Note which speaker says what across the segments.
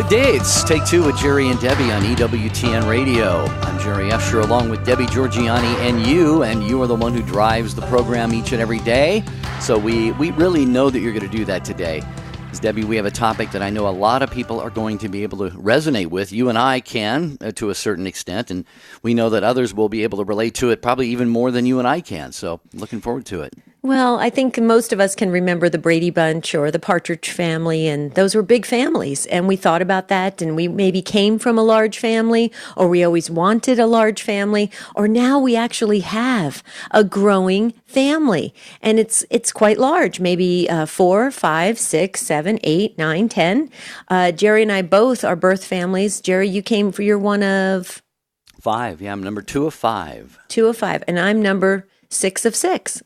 Speaker 1: Good day. It's Take Two with Jerry and Debbie on EWTN Radio. I'm Jerry Escher along with Debbie Georgiani and you are the one who drives the program each and every day. So we really know that you're going to do that today. Because Debbie, we have a topic that I know a lot of people are going to be able to resonate with. You and I can to a certain extent, and we know that others will be able to relate to it probably even more than you and I can. So looking forward to it.
Speaker 2: Well, I think most of us can remember the Brady Bunch or the Partridge Family, and those were big families. And we thought about that, and we maybe came from a large family, or we always wanted a large family, or now we actually have a growing family. And it's quite large, maybe 4, 5, 6, 7, 8, 9, 10. Jerry and I both are birth families. Jerry, you're one of?
Speaker 1: 5. Yeah, I'm number 2 of 5.
Speaker 2: 2 of 5. And I'm number 6 of 6.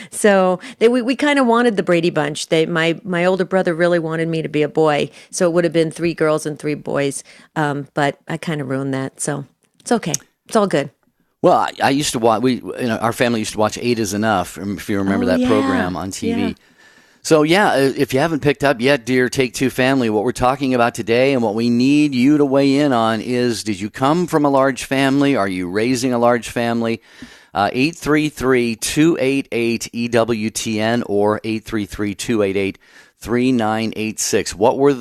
Speaker 2: So we kind of wanted the Brady Bunch. My older brother really wanted me to be a boy, so it would have been 3 girls and 3 boys. But I kind of ruined that, so it's okay. It's all good.
Speaker 1: Well, I used to watch. Our family used to watch 8 is Enough. If you remember that program on TV.
Speaker 2: Yeah.
Speaker 1: So if you haven't picked up yet, dear Take Two family, what we're talking about today and what we need you to weigh in on is: did you come from a large family? Are you raising a large family? 833-288-EWTN or 833-288-3986. What were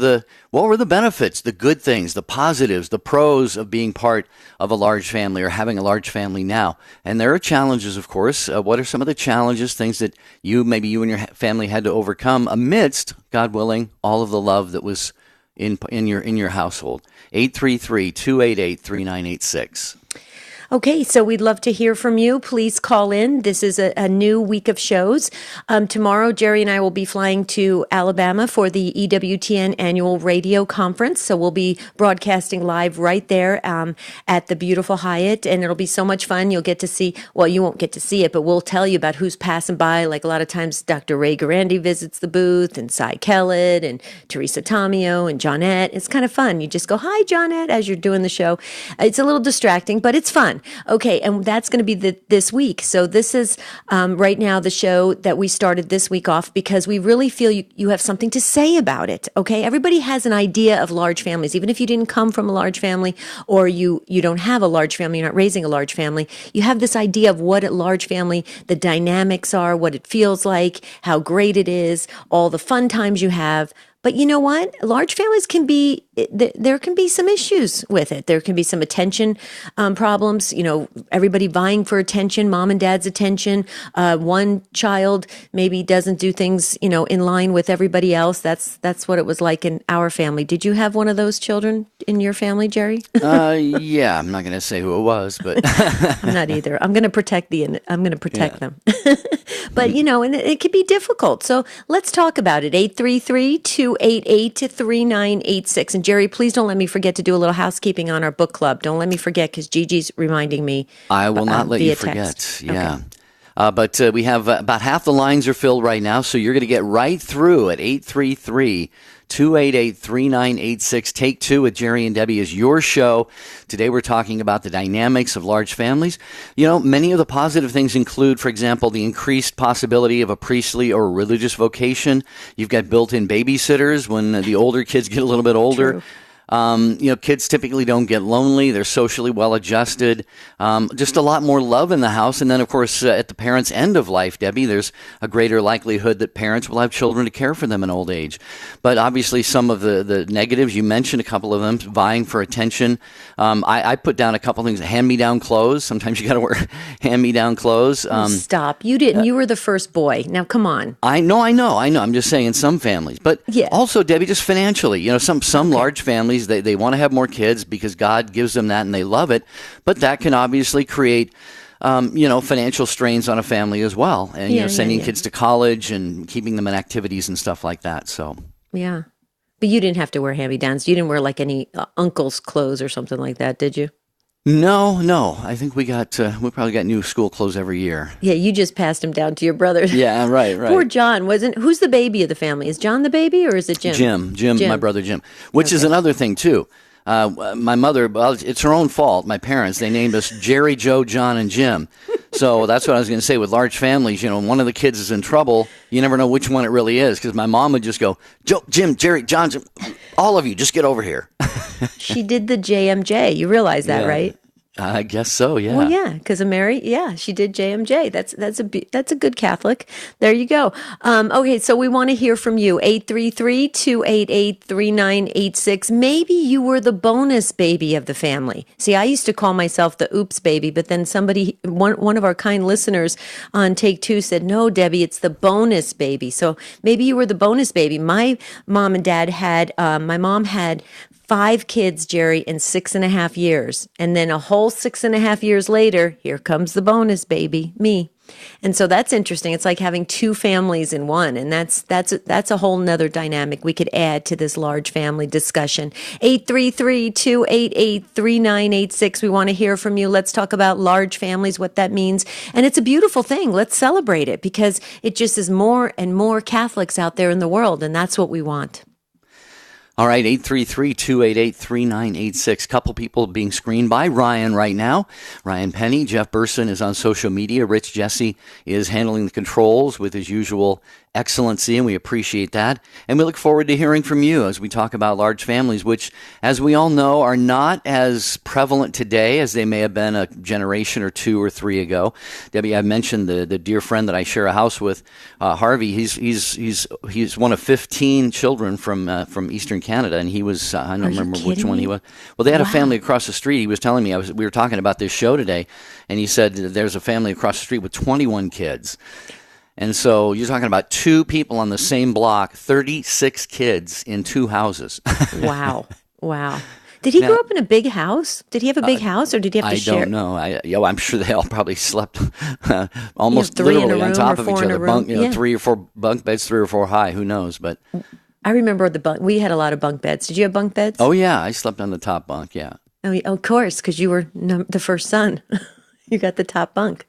Speaker 1: the benefits, the good things, the positives, the pros of being part of a large family or having a large family now? And there are challenges, of course. What are some of the challenges, things that you and your family had to overcome amidst, God willing, all of the love that was in your household? 833-288-3986.
Speaker 2: Okay, so we'd love to hear from you. Please call in. This is a new week of shows. Tomorrow, Jerry and I will be flying to Alabama for the EWTN annual radio conference. So we'll be broadcasting live right there at the beautiful Hyatt, and it'll be so much fun. You'll get to see, well, you won't get to see it, but we'll tell you about who's passing by. Like a lot of times, Dr. Ray Garandi visits the booth, and Cy Kellett, and Teresa Tomeo, and Johnette. It's kind of fun. You just go, hi, Johnette, as you're doing the show. It's a little distracting, but it's fun. Okay, and that's going to be this week. So this is right now the show that we started this week off because we really feel you have something to say about it. Okay, everybody has an idea of large families, even if you didn't come from a large family or you don't have a large family, you're not raising a large family. You have this idea of what a large family, the dynamics are, what it feels like, how great it is, all the fun times you have. But you know what? Large families there can be some issues with it. There can be some attention problems. Everybody vying for attention, mom and dad's attention. One child maybe doesn't do things, in line with everybody else. That's what it was like in our family. Did you have one of those children in your family, Jerry?
Speaker 1: Yeah, I'm not going to say who it was, but
Speaker 2: I'm not either. I'm going to protect them. But and it can be difficult. So let's talk about it. 833-288-3986. And Jerry, please don't let me forget to do a little housekeeping on our book club. Don't let me forget because Gigi's reminding me.
Speaker 1: I will not let you forget.
Speaker 2: Text.
Speaker 1: Yeah.
Speaker 2: Okay.
Speaker 1: But we have about half the lines are filled right now, so you're going to get right through at 833-288-3986. Take Two with Jerry and Debbie is your show. Today we're talking about the dynamics of large families. Many of the positive things include, for example, the increased possibility of a priestly or religious vocation. You've got built-in babysitters when the older kids get a little bit older.
Speaker 2: True.
Speaker 1: Kids typically don't get lonely. They're socially well adjusted. Just a lot more love in the house. And then, of course, at the parents' end of life, Debbie, there's a greater likelihood that parents will have children to care for them in old age. But obviously, some of the negatives, you mentioned a couple of them, vying for attention. I put down a couple things. Hand-me-down clothes. Sometimes you got to wear hand-me-down clothes.
Speaker 2: Stop. You didn't. You were the first boy. Now, come on.
Speaker 1: I know. I'm just saying some families. But also, Debbie, just financially, some large families, they want to have more kids because God gives them that and they love it. But that can obviously create, financial strains on a family as well. And, sending kids to college and keeping them in activities and stuff like that. So,
Speaker 2: yeah. But you didn't have to wear hand-me-downs. You didn't wear like any uncle's clothes or something like that, did you?
Speaker 1: No. I think we probably got new school clothes every year.
Speaker 2: Yeah, you just passed them down to your brothers.
Speaker 1: Yeah, right.
Speaker 2: Poor John who's the baby of the family? Is John the baby or is it Jim?
Speaker 1: Jim, my brother Jim, which is another thing too. My mother, well, it's her own fault. My parents, they named us Jerry, Joe, John, and Jim. So that's what I was going to say with large families. One of the kids is in trouble. You never know which one it really is, because my mom would just go, Jim, Jerry, John, all of you, just get over here.
Speaker 2: She did the JMJ. You realize that, right?
Speaker 1: I guess so, yeah.
Speaker 2: Well, yeah, because Mary, she did JMJ. That's a good Catholic. There you go. Okay, so we want to hear from you. 833-288-3986. Maybe you were the bonus baby of the family. See, I used to call myself the oops baby, but then one of our kind listeners on Take Two said, no, Debbie, it's the bonus baby. So maybe you were the bonus baby. My mom and dad my mom had 5 kids, Jerry, in 6.5 years. And then a whole 6.5 years later, here comes the bonus baby, me. And so that's interesting. It's like having 2 families in one. And that's a whole nother dynamic we could add to this large family discussion. 833-288-3986. We want to hear from you. Let's talk about large families, what that means. And it's a beautiful thing. Let's celebrate it, because it just is more and more Catholics out there in the world. And that's what we want.
Speaker 1: All right, 833-288-3986. Couple people being screened by Ryan right now. Ryan Penny, Jeff Burson is on social media. Rich Jesse is handling the controls with his usual excellency, and we appreciate that. And we look forward to hearing from you as we talk about large families, which, as we all know, are not as prevalent today as they may have been a generation or 2 or 3 ago. Debbie, I mentioned the dear friend that I share a house with, Harvey. He's one of 15 children from Eastern Canada, and he was, I don't remember which one he was. Well, they had a family across the street. He was telling me, we were talking about this show today, and he said there's a family across the street with 21 kids. And so you're talking about 2 people on the same block, 36 kids in 2 houses.
Speaker 2: Wow. Did he grow up in a big house? Did he have a big house, or did he have to share?
Speaker 1: I don't know. I'm sure they all probably slept almost literally on top of each other. 3 or 4 bunk beds, 3 or 4 high. Who knows? But
Speaker 2: I remember we had a lot of bunk beds. Did you have bunk beds?
Speaker 1: Oh, yeah. I slept on the top bunk, yeah.
Speaker 2: Oh, of course, because you were the first son. You got the top bunk.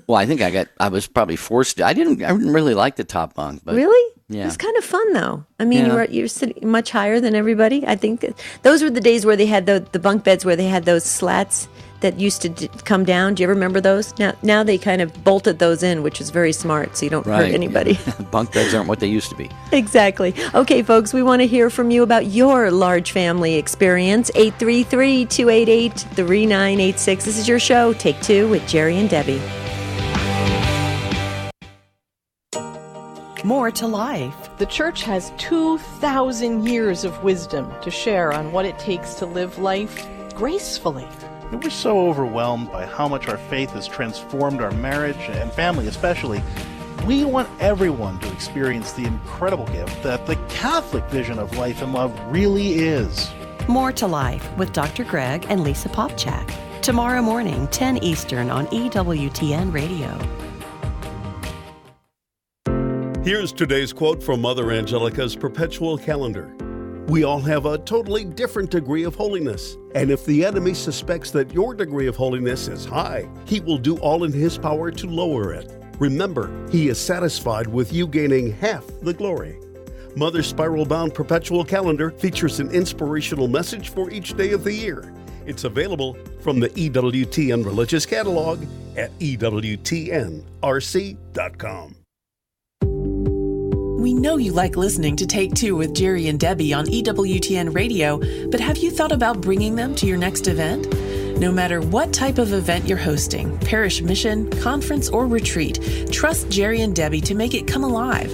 Speaker 1: Well, I think I was probably forced to. I didn't really like the top bunk. But
Speaker 2: really?
Speaker 1: Yeah.
Speaker 2: It was kind of fun, though. I mean, you're sitting much higher than everybody. I think those were the days where they had the bunk beds where they had those slats that used to come down. Do you ever remember those? Now they kind of bolted those in, which is very smart, so you don't hurt anybody.
Speaker 1: Bunk beds aren't what they used to be.
Speaker 2: Exactly. Okay, folks, we want to hear from you about your large family experience. 833-288-3986. This is your show, Take Two with Jerry and Debbie.
Speaker 3: More to life.
Speaker 4: The church has 2,000 years of wisdom to share on what it takes to live life gracefully.
Speaker 5: We're so overwhelmed by how much our faith has transformed our marriage and family especially. We want everyone to experience the incredible gift that the Catholic vision of life and love really is.
Speaker 3: More to Life with Dr. Greg and Lisa Popchak. Tomorrow morning, 10 Eastern on EWTN Radio.
Speaker 6: Here's today's quote from Mother Angelica's Perpetual Calendar. We all have a totally different degree of holiness. And if the enemy suspects that your degree of holiness is high, he will do all in his power to lower it. Remember, he is satisfied with you gaining half the glory. Mother's spiral-bound Perpetual Calendar features an inspirational message for each day of the year. It's available from the EWTN Religious Catalog at EWTNRC.com.
Speaker 3: We know you like listening to Take Two with Jerry and Debbie on EWTN Radio, but have you thought about bringing them to your next event? No matter what type of event you're hosting, parish mission, conference, or retreat, trust Jerry and Debbie to make it come alive.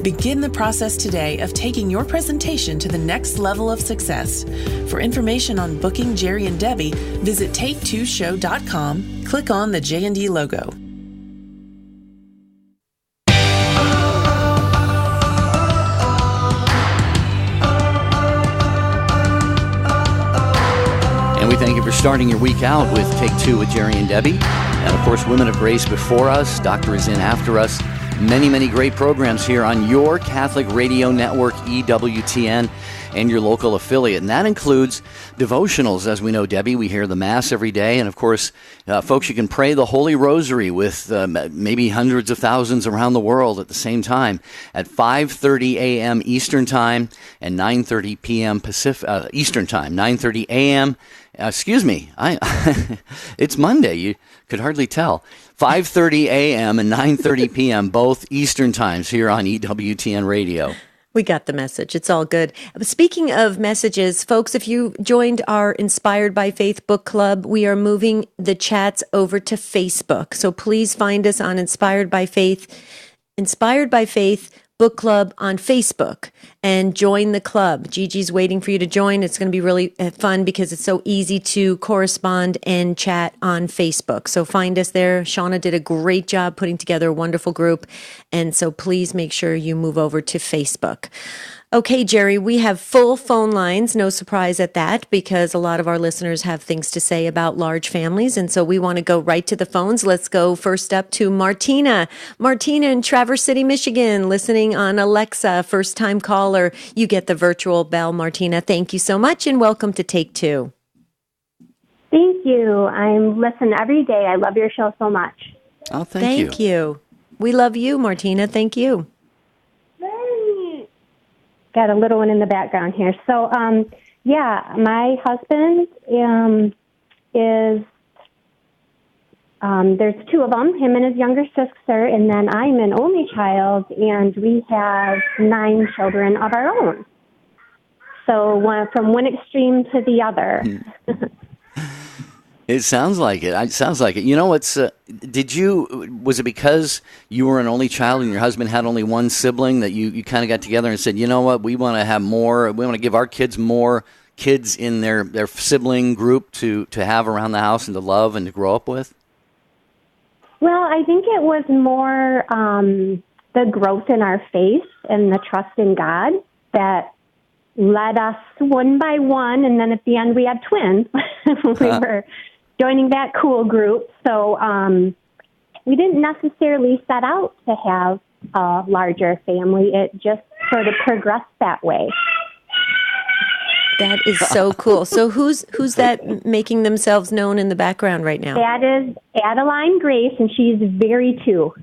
Speaker 3: Begin the process today of taking your presentation to the next level of success. For information on booking Jerry and Debbie, visit take2show.com, click on the J&D logo.
Speaker 1: And we thank you for starting your week out with Take Two with Jerry and Debbie. And of course, Women of Grace before us, Doctor is in after us. Many, many great programs here on your Catholic radio network, EWTN. and your local affiliate. And that includes devotionals. As we know, Debbie, we hear the Mass every day. And of course, folks, you can pray the Holy Rosary with maybe hundreds of thousands around the world at the same time at 5:30 a.m. Eastern Time and 9:30 p.m. Pacific Eastern Time, 9:30 a.m. Excuse me, it's Monday. You could hardly tell. 5:30 a.m. and 9:30 p.m. both Eastern Times here on EWTN Radio.
Speaker 2: We got the message. It's all good. Speaking of messages, folks, if you joined our Inspired by Faith book club, we are moving the chats over to Facebook. So please find us on Inspired by Faith book club on Facebook and join the club. Gigi's waiting for you to join. It's going to be really fun because it's so easy to correspond and chat on Facebook. So find us there. Shauna did a great job putting together a wonderful group. And so please make sure you move over to Facebook. Okay, Jerry, we have full phone lines. No surprise at that, because a lot of our listeners have things to say about large families. And so we want to go right to the phones. Let's go first up to Martina. Martina in Traverse City, Michigan, listening on Alexa, first-time caller. You get the virtual bell, Martina. Thank you so much, and welcome to Take Two.
Speaker 7: Thank you. I'm listening every day. I love your show so much.
Speaker 1: Oh, thank you.
Speaker 2: We love you, Martina. Thank you.
Speaker 7: Got a little one in the background here. So, my husband is, there's two of them, him and his younger sister, and then I'm an only child, and we have 9 children of our own. So from one extreme to the other.
Speaker 1: It sounds like it. You know, was it because you were an only child and your husband had only one sibling that you kind of got together and said, you know what, we want to have more, we want to give our kids more kids in their sibling group to have around the house and to love and to grow up with?
Speaker 7: Well, I think it was more the growth in our faith and the trust in God that led us one by one, and then at the end we had twins. We were joining that cool group. So we didn't necessarily set out to have a larger family. It just sort of progressed that way.
Speaker 2: That is so cool. So who's that making themselves known in the background right now?
Speaker 7: That is Adeline Grace, and she's very too.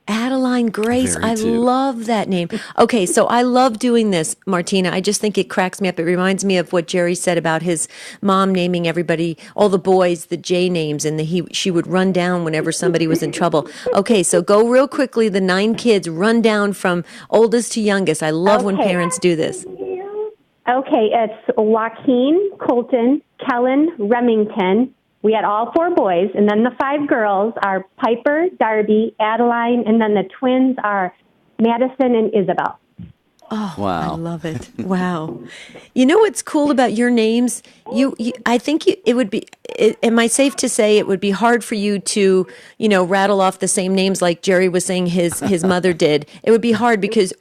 Speaker 2: Adeline Grace. I love that name. Okay, so I love doing this, Martina. I just think it cracks me up. It reminds me of what Jerry said about his mom naming everybody, all the boys, the J names, and she would run down whenever somebody was in trouble. Okay, so go real quickly. The 9 kids, run down from oldest to youngest. I love when parents do this.
Speaker 7: Okay, it's Joaquin, Colton, Kellen, Remington. We had all 4 boys, and then the 5 girls are Piper, Darby, Adeline, and then the twins are Madison and Isabel.
Speaker 2: Oh, wow. I love it. Wow. You know what's cool about your names? I think it would be, am I safe to say it would be hard for you to, rattle off the same names like Jerry was saying his mother did? It would be hard because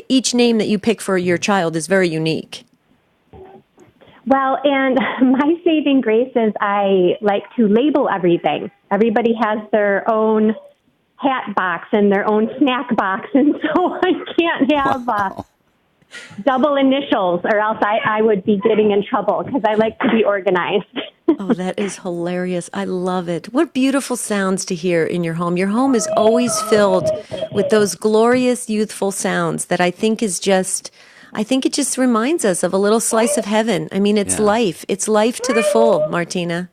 Speaker 2: each name that you pick for your child is very unique.
Speaker 7: Well, and my saving grace is I like to label everything. Everybody has their own hat box and their own snack box, and so I can't have double initials or else I would be getting in trouble because I like to be organized.
Speaker 2: Oh, that is hilarious. I love it. What beautiful sounds to hear in your home. Your home is always filled with those glorious youthful sounds that I think it just reminds us of a little slice of heaven. I mean, it's life. It's life to the full, Martina.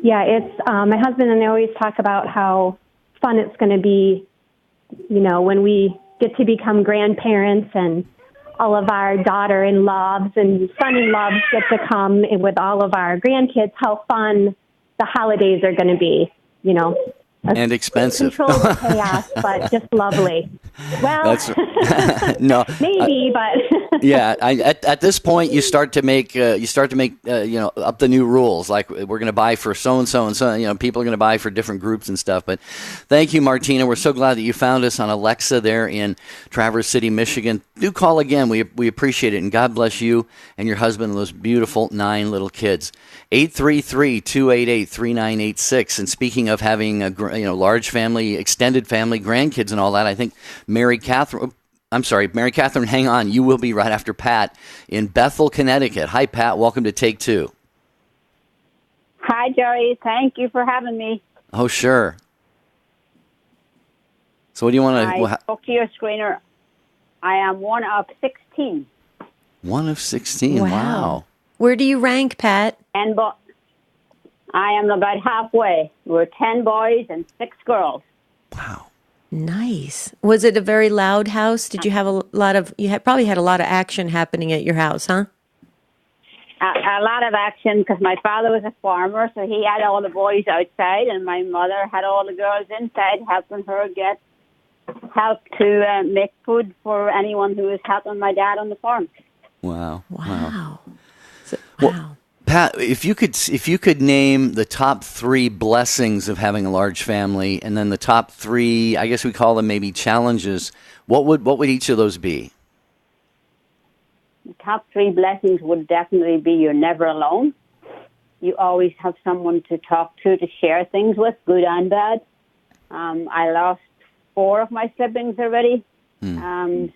Speaker 7: Yeah, it's my husband and I always talk about how fun it's going to be, when we get to become grandparents and all of our daughter-in-laws and son-in-laws get to come with all of our grandkids, how fun the holidays are going to be,
Speaker 1: And expensive.
Speaker 7: Controlled chaos, but just lovely. Well,
Speaker 1: no,
Speaker 7: maybe, but
Speaker 1: yeah. At this point, you start to make up the new rules. Like we're going to buy for so and so and so. People are going to buy for different groups and stuff. But thank you, Martina. We're so glad that you found us on Alexa there in Traverse City, Michigan. Do call again. We appreciate it, and God bless you and your husband and those beautiful 9 little kids. 833-288-3986. And speaking of having a large family, extended family, grandkids and all that, I think Mary Catherine, I'm sorry, Mary Catherine, hang on. You will be right after Pat in Bethel, Connecticut. Hi, Pat. Welcome to Take Two.
Speaker 8: Hi, Jerry. Thank you for having me.
Speaker 1: Oh, sure. So what do you want
Speaker 8: I
Speaker 1: to...
Speaker 8: spoke to your screener. I am one of 16.
Speaker 1: One of 16. Wow.
Speaker 2: Where do you rank, Pat?
Speaker 8: And I am about halfway. We're 10 boys and 6 girls.
Speaker 1: Wow.
Speaker 2: Nice. Was it a very loud house? Did you have a lot of... probably had a lot of action happening at your house, huh?
Speaker 8: A lot of action because my father was a farmer, so he had all the boys outside, and my mother had all the girls inside helping her get help to make food for anyone who was helping my dad on the farm.
Speaker 1: Wow.
Speaker 2: Wow.
Speaker 1: Well, Pat, if you could name the top 3 blessings of having a large family, and then the top 3, I guess we call them maybe challenges, what would each of those be?
Speaker 8: The top 3 blessings would definitely be you're never alone. You always have someone to talk to share things with, good and bad. I lost 4 of my siblings already,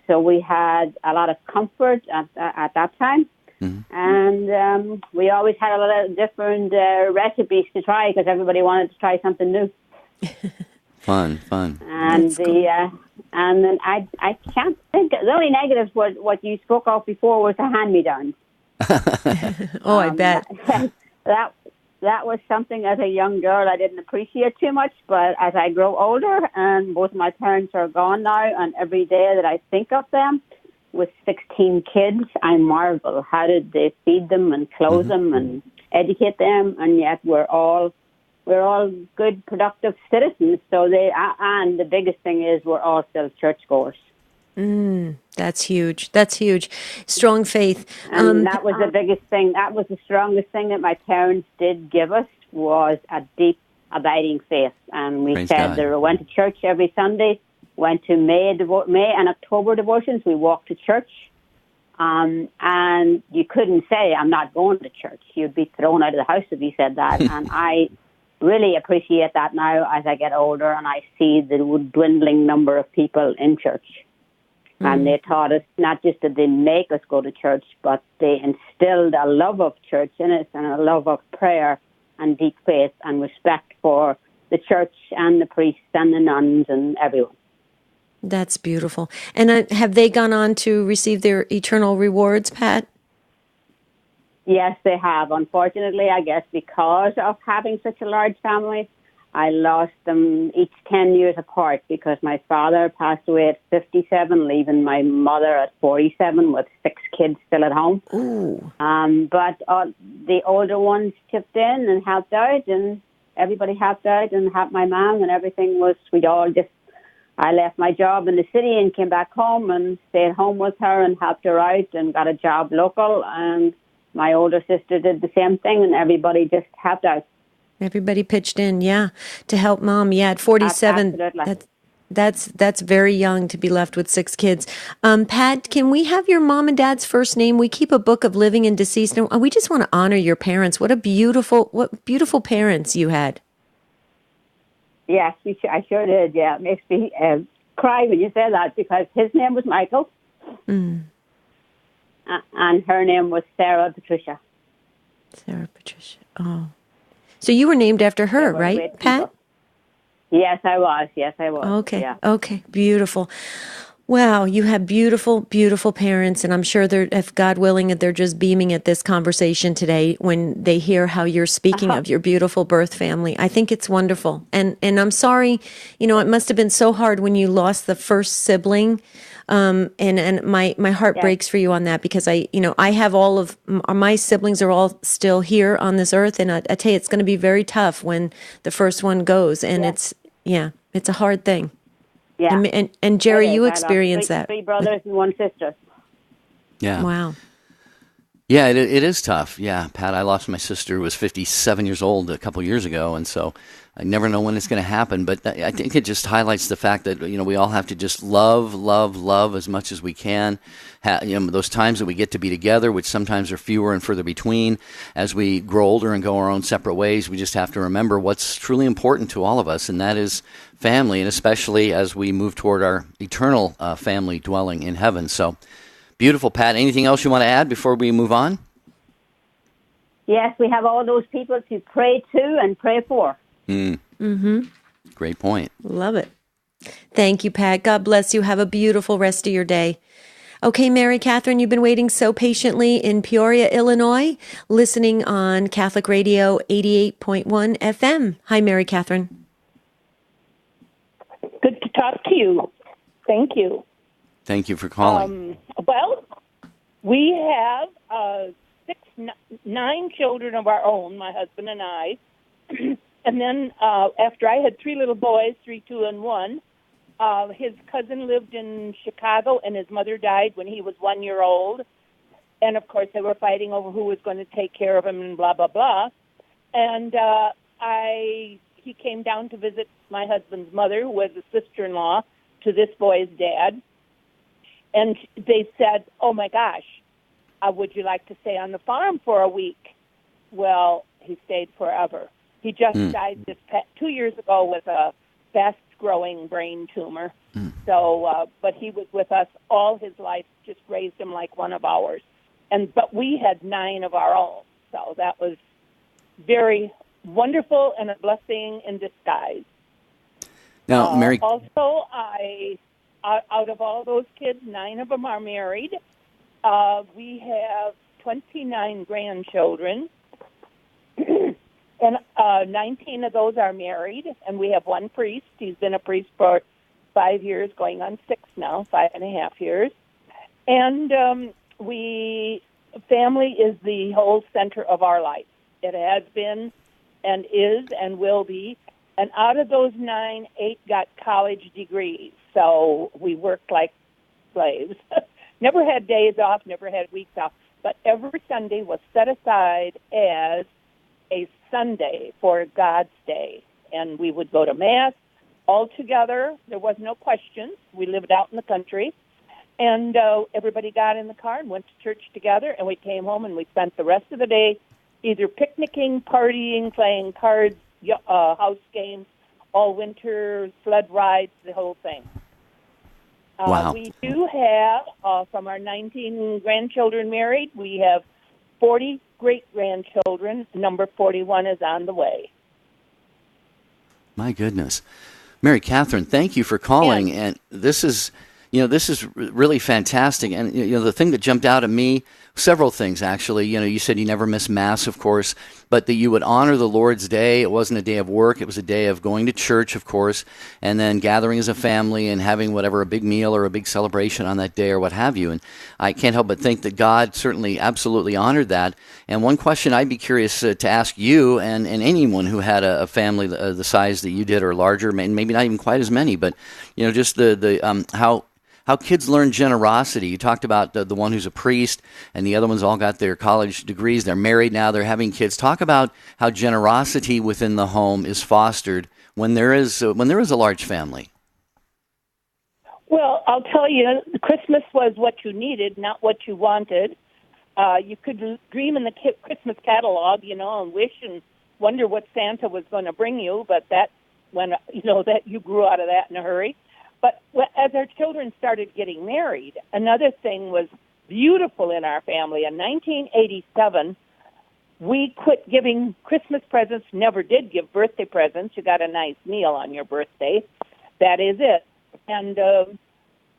Speaker 8: so we had a lot of comfort at that time. Mm-hmm. And we always had a lot of different recipes to try because everybody wanted to try something new.
Speaker 1: Fun.
Speaker 8: And and then I can't think. The only negatives was what you spoke of before was the hand-me-downs.
Speaker 2: I bet
Speaker 8: that was something as a young girl I didn't appreciate too much. But as I grow older, and both my parents are gone now, and every day that I think of them, with 16 kids, I marvel. How did they feed them and clothe them and educate them? And yet we're all good, productive citizens. So and the biggest thing is we're all still churchgoers.
Speaker 2: That's huge. Strong faith.
Speaker 8: And that was the biggest thing. That was the strongest thing that my parents did give us was a deep, abiding faith. And we went to church every Sunday. Went to May and October devotions. We walked to church. And you couldn't say, I'm not going to church. You'd be thrown out of the house if you said that. And I really appreciate that now as I get older and I see the dwindling number of people in church. And they taught us not just that they make us go to church, but they instilled a love of church in us and a love of prayer and deep faith and respect for the church and the priests and the nuns and everyone.
Speaker 2: That's beautiful. And have they gone on to receive their eternal rewards, Pat?
Speaker 8: Yes, they have. Unfortunately, I guess because of having such a large family, I lost them each 10 years apart because my father passed away at 57, leaving my mother at 47 with 6 kids still at home.
Speaker 2: Ooh.
Speaker 8: But the older ones chipped in and helped out, and everybody helped out and helped my mom, and everything was, I left my job in the city and came back home and stayed home with her and helped her out and got a job local. And my older sister did the same thing, and everybody just helped out.
Speaker 2: Everybody pitched in, to help Mom. Yeah, at 47, that's very young to be left with 6 kids. Pat, can we have your mom and dad's first name? We keep a book of living and deceased, and we just want to honor your parents. What beautiful parents you had.
Speaker 8: Yes, I sure did. Yeah, it makes me cry when you say that because his name was Michael, and her name was Sarah Patricia.
Speaker 2: Sarah Patricia. Oh, so you were named after her, right, Pat?
Speaker 8: Yes, I was.
Speaker 2: Okay.
Speaker 8: Yeah.
Speaker 2: Okay. Beautiful. Wow, you have beautiful, beautiful parents, and I'm sure if God willing, they're just beaming at this conversation today when they hear how you're speaking of your beautiful birth family. I think it's wonderful, and I'm sorry, it must have been so hard when you lost the first sibling, and my heart breaks for you on that because I have all of my siblings are all still here on this earth, and I tell you, it's going to be very tough when the first one goes, and it's a hard thing.
Speaker 8: Yeah.
Speaker 2: And Jerry, you experienced that.
Speaker 8: 3 brothers and 1 sister.
Speaker 1: Yeah.
Speaker 2: Wow.
Speaker 1: Yeah, it is tough. Yeah, Pat, I lost my sister who was 57 years old a couple years ago, and so I never know when it's going to happen. But I think it just highlights the fact that, we all have to just love, love, love as much as we can. Those times that we get to be together, which sometimes are fewer and further between, as we grow older and go our own separate ways, we just have to remember what's truly important to all of us, and that is family, and especially as we move toward our eternal family dwelling in heaven. So, beautiful, Pat. Anything else you want to add before we move on?
Speaker 8: Yes, we have all those people to pray to and pray for.
Speaker 1: Great point.
Speaker 2: Love it. Thank you, Pat. God bless you. Have a beautiful rest of your day. Okay, Mary Catherine, you've been waiting so patiently in Peoria, Illinois, listening on Catholic Radio 88.1 FM. Hi, Mary Catherine.
Speaker 9: Good to talk to you. Thank you.
Speaker 1: Thank you for calling.
Speaker 9: Well, we have 9 children of our own, my husband and I. And then after I had 3 little boys, 3, 2, and 1, his cousin lived in Chicago, and his mother died when he was 1 year old. And, of course, they were fighting over who was going to take care of him and blah, blah, blah. And he came down to visit my husband's mother, who was a sister-in-law to this boy's dad. And they said, oh, my gosh, would you like to stay on the farm for a week? Well, he stayed forever. He just died 2 years ago with a fast-growing brain tumor. So, but he was with us all his life, just raised him like one of ours. But we had 9 of our own. So that was very wonderful and a blessing in disguise.
Speaker 1: Now, Mary...
Speaker 9: Also, out of all those kids, 9 of them are married. We have 29 grandchildren, and 19 of those are married, and we have 1 priest. He's been a priest for 5 years, going on 6 now, 5.5 years. And family is the whole center of our life. It has been and is and will be. And out of those 9, 8 got college degrees. So we worked like slaves. Never had days off, never had weeks off. But every Sunday was set aside as a Sunday for God's Day. And we would go to Mass all together. There was no questions. We lived out in the country. And everybody got in the car and went to church together. And we came home and we spent the rest of the day either picnicking, partying, playing cards, house games, all winter, sled rides, the whole thing.
Speaker 1: Wow.
Speaker 9: We do have, from our 19 grandchildren married, we have 40 great-grandchildren. Number 41 is on the way.
Speaker 1: My goodness. Mary Catherine, thank you for calling.
Speaker 9: Yes.
Speaker 1: And this is really fantastic. And, the thing that jumped out at me, several things, actually. You said you never miss Mass, of course, but that you would honor the Lord's Day. It wasn't a day of work. It was a day of going to church, of course, and then gathering as a family and having a big meal or a big celebration on that day or what have you. And I can't help but think that God certainly absolutely honored that. And one question I'd be curious to ask you and anyone who had a family the size that you did or larger, maybe not even quite as many, but, just how kids learn generosity. You talked about the one who's a priest, and the other ones all got their college degrees. They're married now. They're having kids. Talk about how generosity within the home is fostered when there is a large family.
Speaker 9: Well, I'll tell you, Christmas was what you needed, not what you wanted. You could dream in the Christmas catalog, and wish and wonder what Santa was going to bring you, but that you grew out of that in a hurry. But as our children started getting married, another thing was beautiful in our family. In 1987, we quit giving Christmas presents, never did give birthday presents. You got a nice meal on your birthday. That is it. And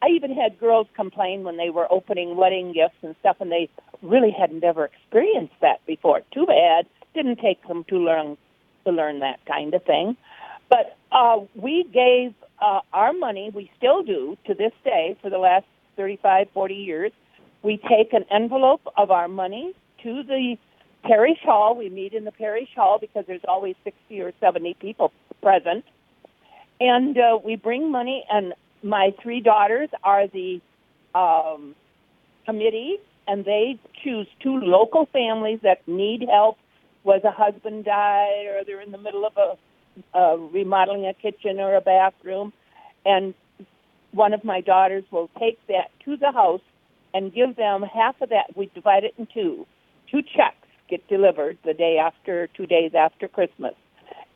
Speaker 9: I even had girls complain when they were opening wedding gifts and stuff, and they really hadn't ever experienced that before. Too bad. Didn't take them too long to learn that kind of thing. But we gave our money, we still do to this day for the last 35, 40 years. We take an envelope of our money to the parish hall. We meet in the parish hall because there's always 60 or 70 people present. And we bring money, and my 3 daughters are the committee, and they choose 2 local families that need help, whether a husband died or they're in the middle of remodeling a kitchen or a bathroom. And one of my daughters will take that to the house and give them half of that. We divide it in 2. 2 checks get delivered the day after, 2 days after Christmas.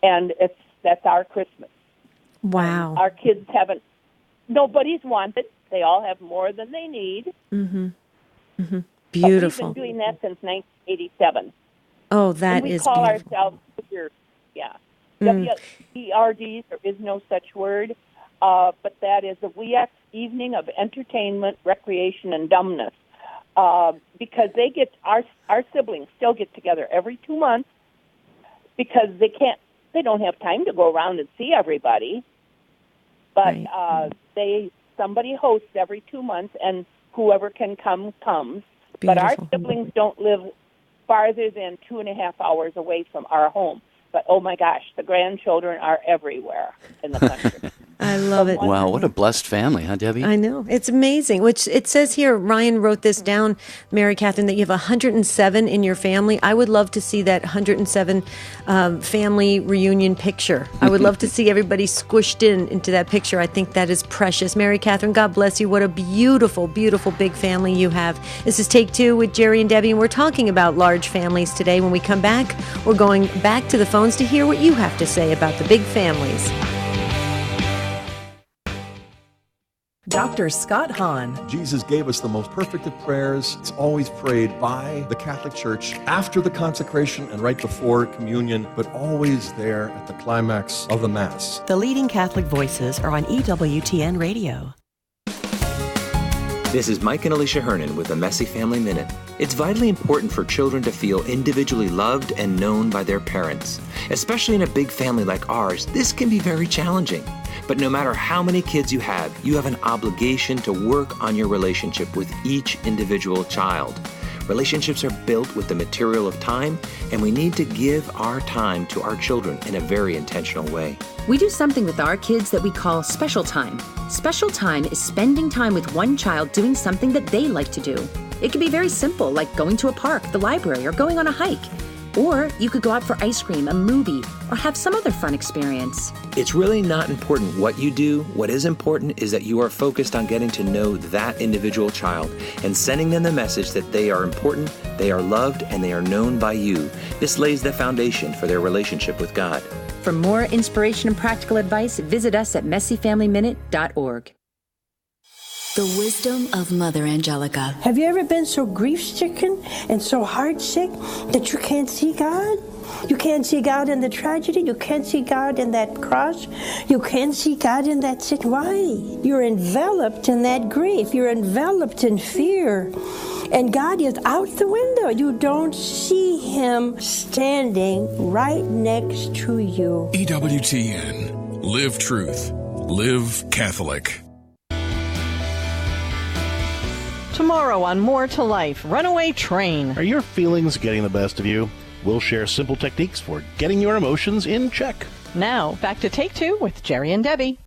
Speaker 9: And that's our Christmas.
Speaker 2: Wow.
Speaker 9: Our kids nobody's wanted. They all have more than they need.
Speaker 2: Mm-hmm. Mm-hmm. Beautiful.
Speaker 9: But we've been doing that since 1987.
Speaker 2: Oh, that
Speaker 9: is
Speaker 2: is
Speaker 9: beautiful. We call ourselves, WERD, there is no such word, but that is the WEX Evening of Entertainment, Recreation, and Dumbness. Because our siblings still get together every 2 months because they don't have time to go around and see everybody. But
Speaker 2: right.
Speaker 9: Somebody hosts every 2 months, and whoever can come comes.
Speaker 2: Beautiful.
Speaker 9: But our siblings don't live farther than 2.5 hours away from our home. But, oh, my gosh, the grandchildren are everywhere in the country.
Speaker 2: I love it.
Speaker 1: Wow, what a blessed family, huh, Debbie?
Speaker 2: I know. It's amazing. Which it says here, Ryan wrote this down, Mary Catherine, that you have 107 in your family. I would love to see that 107 family reunion picture. I would love to see everybody squished into that picture. I think that is precious. Mary Catherine, God bless you. What a beautiful, beautiful big family you have. This is Take Two with Jerry and Debbie, and we're talking about large families today. When we come back, we're going back to the phones to hear what you have to say about the big families.
Speaker 3: Dr. Scott Hahn.
Speaker 10: Jesus gave us the most perfect of prayers. It's always prayed by the Catholic Church after the consecration and right before communion, but always there at the climax of the Mass.
Speaker 11: The leading Catholic voices are on EWTN Radio.
Speaker 12: This is Mike and Alicia Hernan with the Messy Family Minute. It's vitally important for children to feel individually loved and known by their parents. Especially in a big family like ours, this can be very challenging. But no matter how many kids you have an obligation to work on your relationship with each individual child. Relationships are built with the material of time, and we need to give our time to our children in a very intentional way.
Speaker 13: We do something with our kids that we call special time. Special time is spending time with one child doing something that they like to do. It can be very simple, like going to a park, the library, or going on a hike. Or you could go out for ice cream, a movie, or have some other fun experience.
Speaker 12: It's really not important what you do. What is important is that you are focused on getting to know that individual child and sending them the message that they are important, they are loved, and they are known by you. This lays the foundation for their relationship with God.
Speaker 13: For more inspiration and practical advice, visit us at messyfamilyminute.org.
Speaker 14: The wisdom of Mother Angelica.
Speaker 15: Have you ever been so grief-stricken and so heart-sick that you can't see God? You can't see God in the tragedy. You can't see God in that cross. You can't see God in that sin. Why? You're enveloped in that grief. You're enveloped in fear. And God is out the window. You don't see Him standing right next to you.
Speaker 16: EWTN. Live truth. Live Catholic.
Speaker 4: Tomorrow on More to Life, Runaway Train.
Speaker 5: Are your feelings getting the best of you? We'll share simple techniques for getting your emotions in check.
Speaker 4: Now, back to Take Two with Jerry and Debbie.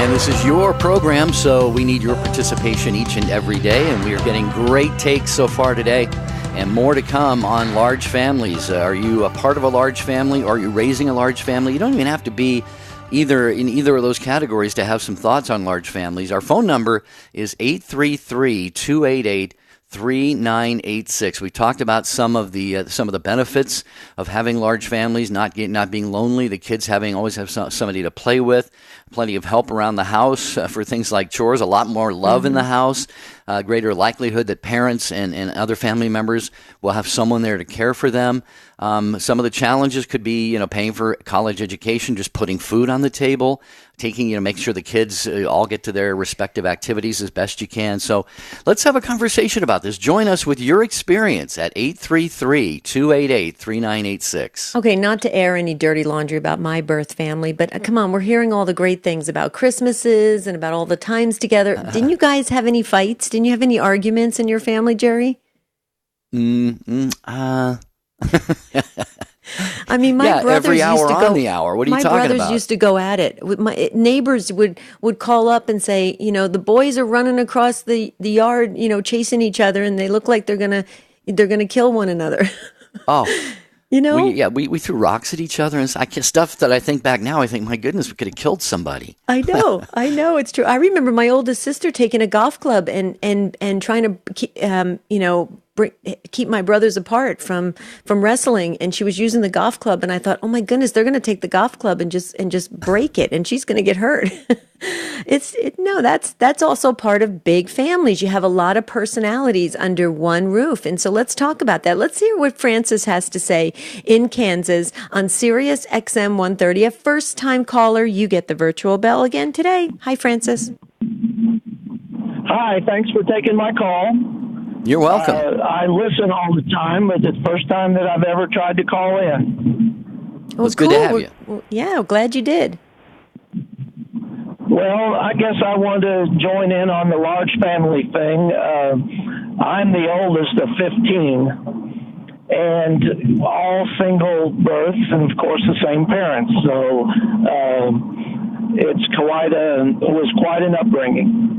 Speaker 1: And this is your program, so we need your participation each and every day, and we are getting great takes so far today. And more to come on large families. Are you a part of a large family, or are you raising a large family? You don't even have to be either of those categories to have some thoughts on large families. Our phone number is 833-288-3986. We talked about some of the benefits of having large families, not being lonely, the kids always have somebody to play with, plenty of help around the house for things like chores, a lot more love in the house, greater likelihood that parents and other family members will have someone there to care for them. Some of the challenges could be, paying for college education, just putting food on the table, make sure the kids all get to their respective activities as best you can. So let's have a conversation about this. Join us with your experience at 833-288-3986.
Speaker 2: Okay, not to air any dirty laundry about my birth family, but come on, we're hearing all the great things about Christmases and about all the times together. Didn't you guys have any fights? Didn't you have any arguments in your family, Jerry? I mean, my brothers
Speaker 1: every hour
Speaker 2: used to
Speaker 1: on
Speaker 2: go,
Speaker 1: the hour. What are you talking
Speaker 2: My brothers
Speaker 1: about?
Speaker 2: used to go at it. My neighbors would call up and say, the boys are running across the yard, chasing each other, and they look like they're gonna kill one another.
Speaker 1: Oh.
Speaker 2: We
Speaker 1: threw rocks at each other and stuff that I think back now. I think, my goodness, we could have killed somebody.
Speaker 2: I know, it's true. I remember my oldest sister taking a golf club and trying to keep my brothers apart from wrestling, and she was using the golf club, and I thought, oh my goodness, they're going to take the golf club and just break it, and she's going to get hurt. That's also part of big families. You have a lot of personalities under one roof, and so let's talk about that. Let's hear what Francis has to say in Kansas on Sirius XM 130. A first-time caller, you get the virtual bell again today. Hi, Francis.
Speaker 17: Hi, thanks for taking my call.
Speaker 1: You're welcome.
Speaker 17: I listen all the time, but it's the first time that I've ever tried to call in.
Speaker 1: Well, it's good to have you.
Speaker 2: Well, glad you did.
Speaker 17: Well, I guess I want to join in on the large family thing. I'm the oldest of 15, and all single births, and of course the same parents. So it was quite an upbringing.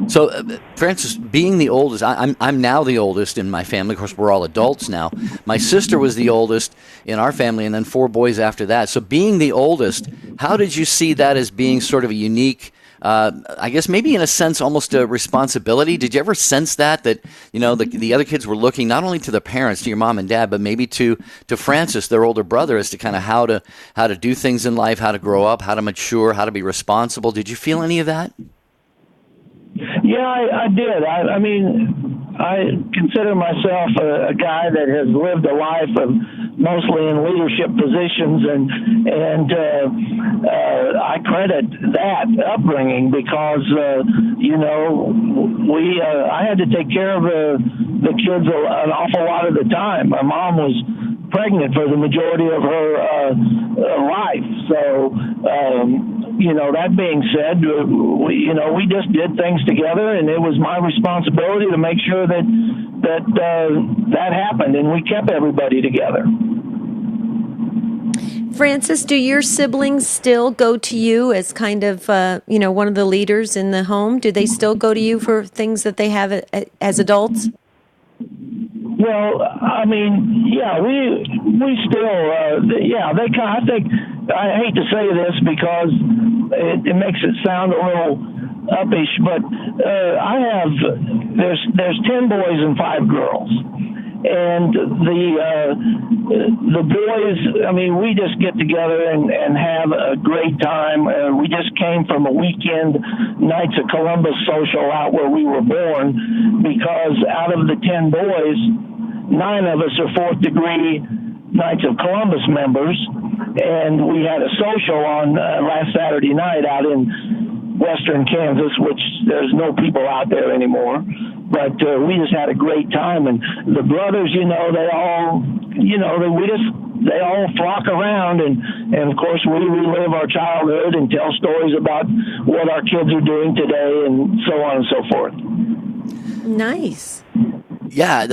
Speaker 1: So, Francis, being the oldest, I'm now the oldest in my family. Of course, we're all adults now. My sister was the oldest in our family, and then 4 boys after that. So, being the oldest, how did you see that as being sort of a unique, I guess maybe in a sense almost a responsibility? Did you ever sense that the other kids were looking not only to their parents, to your mom and dad, but maybe to Francis, their older brother, as to kind of how to do things in life, how to grow up, how to mature, how to be responsible? Did you feel any of that?
Speaker 17: Yeah, I did. I mean, I consider myself a guy that has lived a life of mostly in leadership positions, and I credit that upbringing because I had to take care of the kids an awful lot of the time. My mom was pregnant for the majority of her life, so. That being said, we just did things together, and it was my responsibility to make sure that happened, and we kept everybody together.
Speaker 2: Francis, do your siblings still go to you as kind of, one of the leaders in the home? Do they still go to you for things that they have as adults?
Speaker 17: Well, I mean, yeah, we still, they kind of, I think, I hate to say this because it makes it sound a little uppish, but there's 10 boys and 5 girls. And the boys, I mean, we just get together and have a great time. We just came from a weekend Knights of Columbus social out where we were born, because out of the 10 boys, 9 of us are 4th degree Knights of Columbus members, and we had a social on last Saturday night out in western Kansas, which there's no people out there anymore. But we just had a great time, and the brothers, they all, they all flock around, and of course we relive our childhood and tell stories about what our kids are doing today, and so on and so forth.
Speaker 2: Nice.
Speaker 1: Yeah,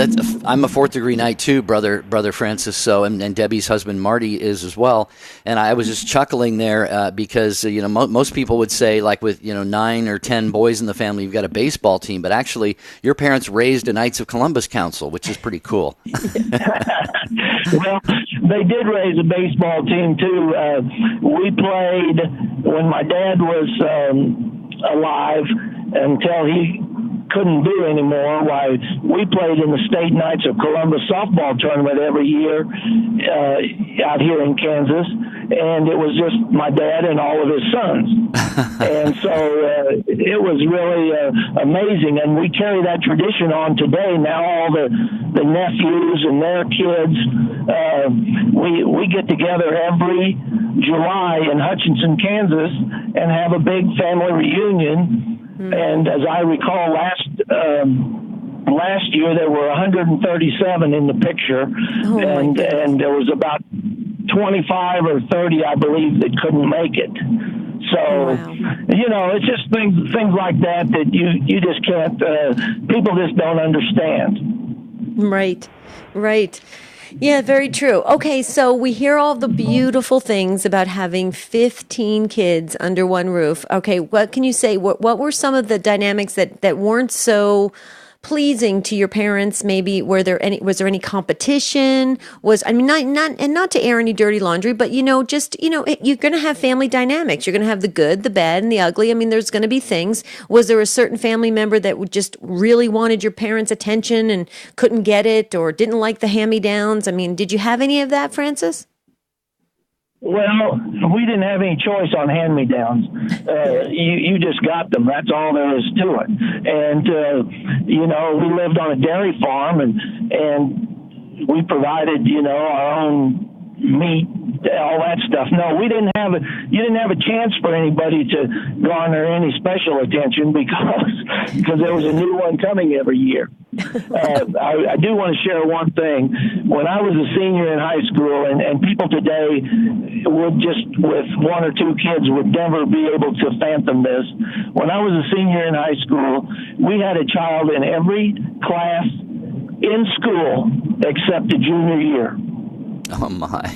Speaker 1: I'm a 4th degree Knight too, brother Francis. So, and Debbie's husband Marty is as well. And I was just chuckling there because most people would say, like, with 9 or 10 boys in the family, you've got a baseball team. But actually, your parents raised a Knights of Columbus council, which is pretty cool.
Speaker 17: Well, they did raise a baseball team too. We played when my dad was alive until he couldn't do anymore. Why, we played in the State Knights of Columbus softball tournament every year out here in Kansas, and it was just my dad and all of his sons. And so it was really amazing, and we carry that tradition on today. Now all the nephews and their kids, we get together every July in Hutchinson, Kansas, and have a big family reunion. And as I recall, last year there were 137 in the picture, and there was about 25 or 30, I believe, that couldn't make it. So, it's just things like that you just can't. People just don't understand.
Speaker 2: Right. Yeah, very true. Okay, so we hear all the beautiful things about having 15 kids under one roof. Okay, what can you say? What were some of the dynamics that weren't so pleasing to your parents? Maybe was there any competition? Not to air any dirty laundry, but you're going to have family dynamics. You're going to have the good, the bad, and the ugly. I mean, there's going to be things. Was there a certain family member that would just really wanted your parents' attention and couldn't get it, or didn't like the hand-me-downs? I mean, did you have any of that, Francis?
Speaker 17: Well, we didn't have any choice on hand-me-downs. You just got them. That's all there is to it. And we lived on a dairy farm, and we provided our own meat, all that stuff. No, you didn't have a chance for anybody to garner any special attention because there was a new one coming every year. I do want to share one thing. When I was a senior in high school, and people today would just, with one or two kids, would never be able to fathom this. When I was a senior in high school, we had a child in every class in school except the junior year.
Speaker 1: Oh, my.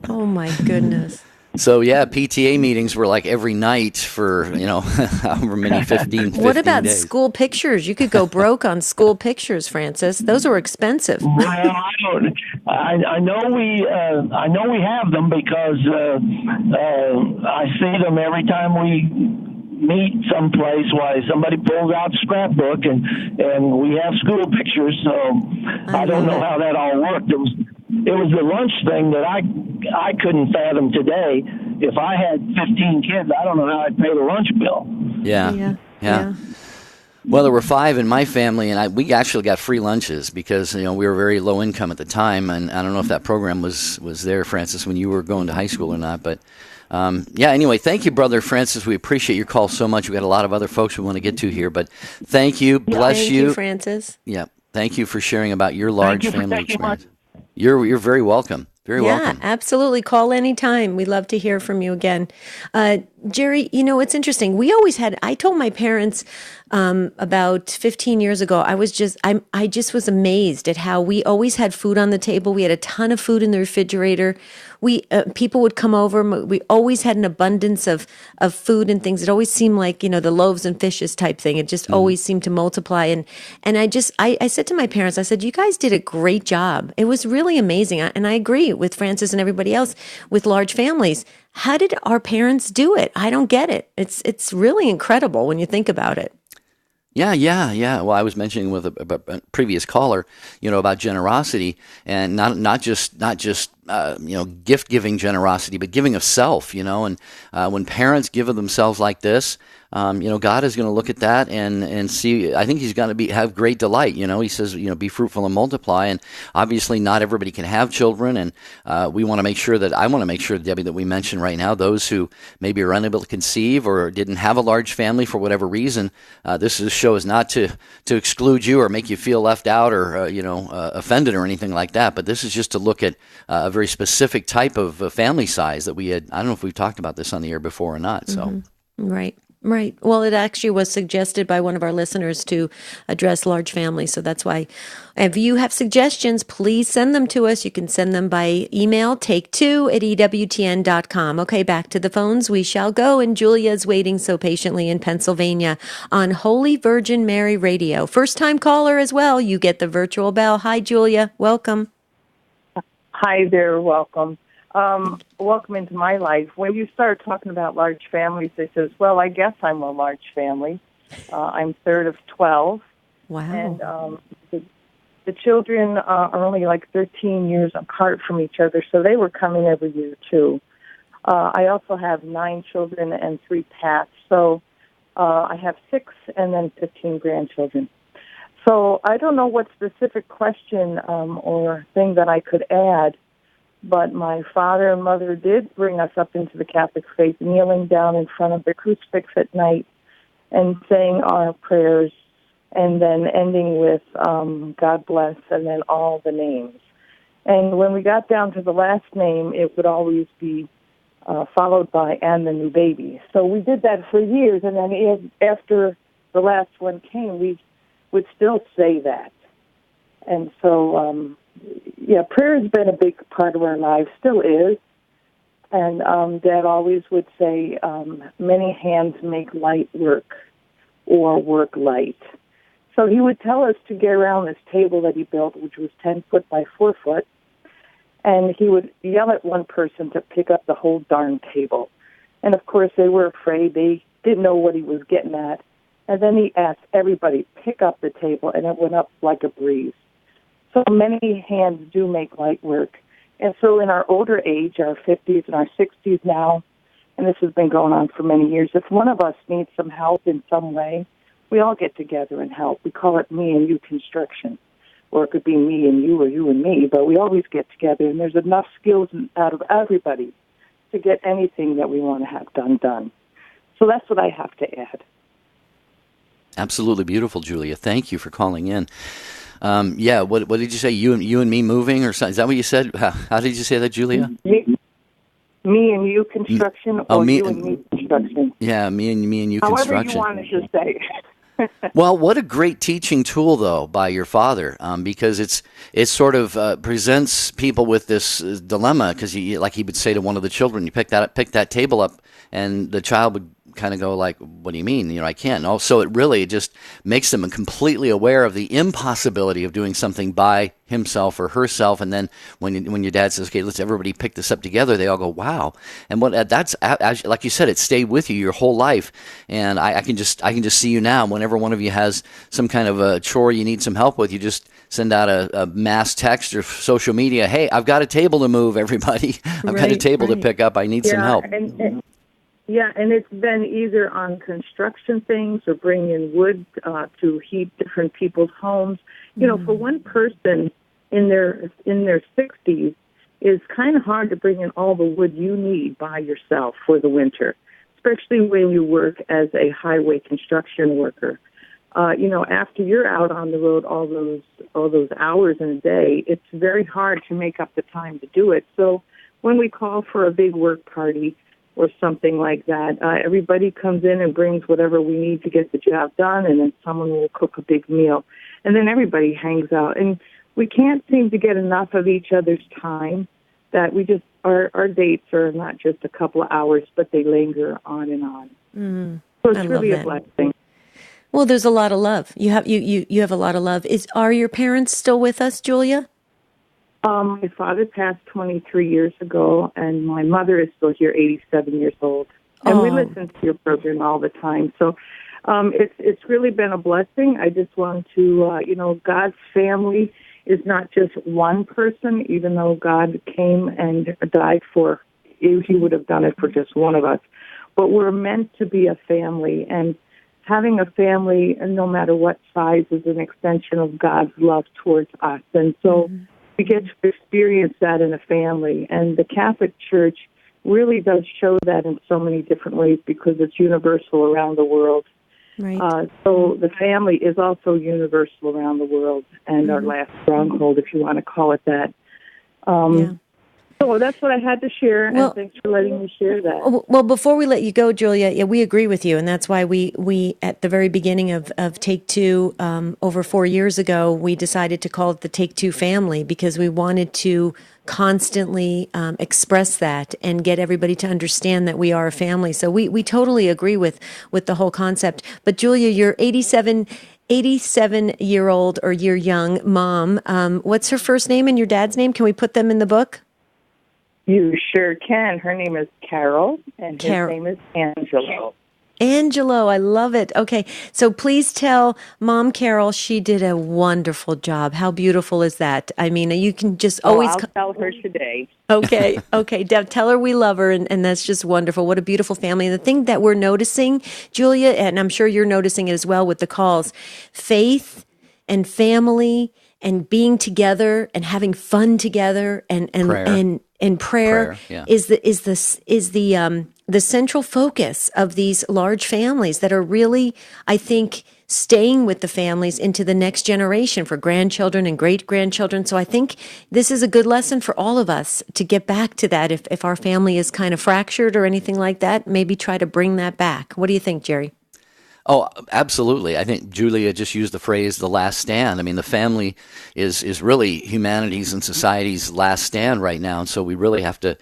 Speaker 2: Oh, my goodness.
Speaker 1: So, yeah, PTA meetings were like every night for, however many, 15
Speaker 2: What about
Speaker 1: days.
Speaker 2: school pictures? You could go broke on school pictures, Francis. Those are expensive.
Speaker 17: Well, I know we have them because I see them every time we meet someplace. Why somebody pulls out the scrapbook and we have school pictures. So I don't know how that all worked. It was the lunch thing that I couldn't fathom today. If I had 15 kids, I don't know how I'd pay the lunch bill.
Speaker 1: Yeah. Well, there were 5 in my family, and we actually got free lunches because we were very low income at the time. And I don't know if that program was there, Francis, when you were going to high school or not. But anyway, thank you, Brother Francis. We appreciate your call so much. We've got a lot of other folks we want to get to here, but thank you. Bless
Speaker 2: Thank you, Francis.
Speaker 1: Yeah. Thank you for sharing about your large family experience. You're very welcome. Very welcome.
Speaker 2: Yeah, absolutely. Call anytime. We'd love to hear from you again. Jerry, it's interesting. I told my parents about 15 years ago, I just was amazed at how we always had food on the table. We had a ton of food in the refrigerator. People would come over. We always had an abundance of food and things. It always seemed like, the loaves and fishes type thing. It just always seemed to multiply. And I said to my parents, I said, you guys did a great job. It was really amazing. And I agree with Francis and everybody else with large families. How did our parents do it? I don't get it. It's really incredible when you think about it.
Speaker 1: Yeah. Well, I was mentioning with a previous caller, about generosity, and not just gift giving generosity, but giving of self. And when parents give of themselves like this, God is going to look at that and see. I think He's going to have great delight. He says, be fruitful and multiply. And obviously, not everybody can have children, and I want to make sure, Debbie, that we mention right now those who maybe are unable to conceive or didn't have a large family for whatever reason. This show is not to exclude you or make you feel left out or offended or anything like that. But this is just to look at a very specific type of family size that we had. I don't know if we've talked about this on the air before or not. So
Speaker 2: Right. Well, it actually was suggested by one of our listeners to address large families. So that's why if you have suggestions, please send them to us. You can send them by email, take2@EWTN.com. Okay, back to the phones we shall go. And Julia is waiting so patiently in Pennsylvania on Holy Virgin Mary Radio. First-time caller as well. You get the virtual bell. Hi, Julia. Welcome.
Speaker 18: Hi there. Welcome. Welcome into my life. When you start talking about large families, I says, well, I guess I'm a large family. I'm third of 12.
Speaker 2: Wow.
Speaker 18: And the children are only like 13 years apart from each other, so they were coming every year, too. I also have 9 children and 3 pets, so I have 6 and then 15 grandchildren. So I don't know what specific question or thing that I could add, but my father and mother did bring us up into the Catholic faith, kneeling down in front of the crucifix at night and saying our prayers, and then ending with God bless, and then all the names. And when we got down to the last name, it would always be followed by "and the new baby." So we did that for years, and then after the last one came, we would still say that. And so prayer has been a big part of our lives, still is. And Dad always would say, many hands make light work, or work light. So he would tell us to get around this table that he built, which was 10 foot by 4 foot, and he would yell at one person to pick up the whole darn table. And, of course, they were afraid. They didn't know what he was getting at. And then he asked everybody, pick up the table, and it went up like a breeze. So many hands do make light work. And so in our older age, our 50s and our 60s now, and this has been going on for many years, if one of us needs some help in some way, we all get together and help. We call it me and you construction. Or it could be me and you or you and me, but we always get together, and there's enough skills out of everybody to get anything that we want to have done. So that's what I have to add.
Speaker 1: Absolutely beautiful, Julia. Thank you for calling in. What did you say? You and me moving, or something? Is that what you said? How did you say that, Julia?
Speaker 18: Me and you construction, or you and me construction.
Speaker 1: Yeah, me and you
Speaker 18: However
Speaker 1: construction.
Speaker 18: However you wanted to say.
Speaker 1: Well, what a great teaching tool, though, by your father, because it sort of presents people with this dilemma. Because he would say to one of the children, "You pick that table up," and the child would kind of go like, "What do you mean? I can't." And also, it really just makes them completely aware of the impossibility of doing something by himself or herself. And then when your dad says, "Okay, let's everybody pick this up together," they all go, "Wow!" And that's like you said, it stayed with you your whole life. And I can just see you now. Whenever one of you has some kind of a chore you need some help with, you just send out a mass text or social media. "Hey, I've got a table to move, everybody. I've got a table to pick up. I need some help."
Speaker 18: And it's been either on construction things or bringing wood to heat different people's homes. For one person in their 60s, it's kind of hard to bring in all the wood you need by yourself for the winter, especially when you work as a highway construction worker. After you're out on the road all those hours in a day, it's very hard to make up the time to do it. So when we call for a big work party or something like that, everybody comes in and brings whatever we need to get the job done, and then someone will cook a big meal. And then everybody hangs out. And we can't seem to get enough of each other's time, that our dates are not just a couple of hours, but they linger on and on. So it's really a blessing.
Speaker 2: Well, there's a lot of love. You have a lot of love. Are your parents still with us, Julia?
Speaker 18: My father passed 23 years ago, and my mother is still here, 87 years old. And we listen to your program all the time. So it's really been a blessing. I just want to, God's family is not just one person, even though God came and died for, He would have done it for just one of us. But we're meant to be a family, and having a family, no matter what size, is an extension of God's love towards us. And so we get to experience that in a family. And the Catholic Church really does show that in so many different ways, because it's universal around the world.
Speaker 2: Right.
Speaker 18: So the family is also universal around the world, and our last stronghold, if you want to call it that. So that's what I had to share, and thanks for letting me share that.
Speaker 2: Well, before we let you go, Julia, we agree with you, and that's why we at the very beginning of Take Two, over 4 years ago, we decided to call it the Take Two family, because we wanted to constantly express that and get everybody to understand that we are a family. So we totally agree with the whole concept. But Julia, your 87-year-old or year young mom, what's her first name and your dad's name? Can we put them in the book?
Speaker 18: You sure can. Her name is Carol, and his name is Angelo.
Speaker 2: Angelo, I love it. Okay, so please tell Mom Carol she did a wonderful job. How beautiful is that? I mean, you can just always...
Speaker 18: I'll tell her today.
Speaker 2: Okay. Deb, tell her we love her, and that's just wonderful. What a beautiful family. And the thing that we're noticing, Julia, and I'm sure you're noticing it as well with the calls, faith and family and being together and having fun together and prayer is the central focus of these large families that are really, I think, staying with the families into the next generation for grandchildren and great-grandchildren. So I think this is a good lesson for all of us to get back to that. If our family is kind of fractured or anything like that, maybe try to bring that back. What do you think, Jerry?
Speaker 1: Oh, absolutely. I think Julia just used the phrase "the last stand." I mean, the family is really humanity's and society's last stand right now, and so we really have to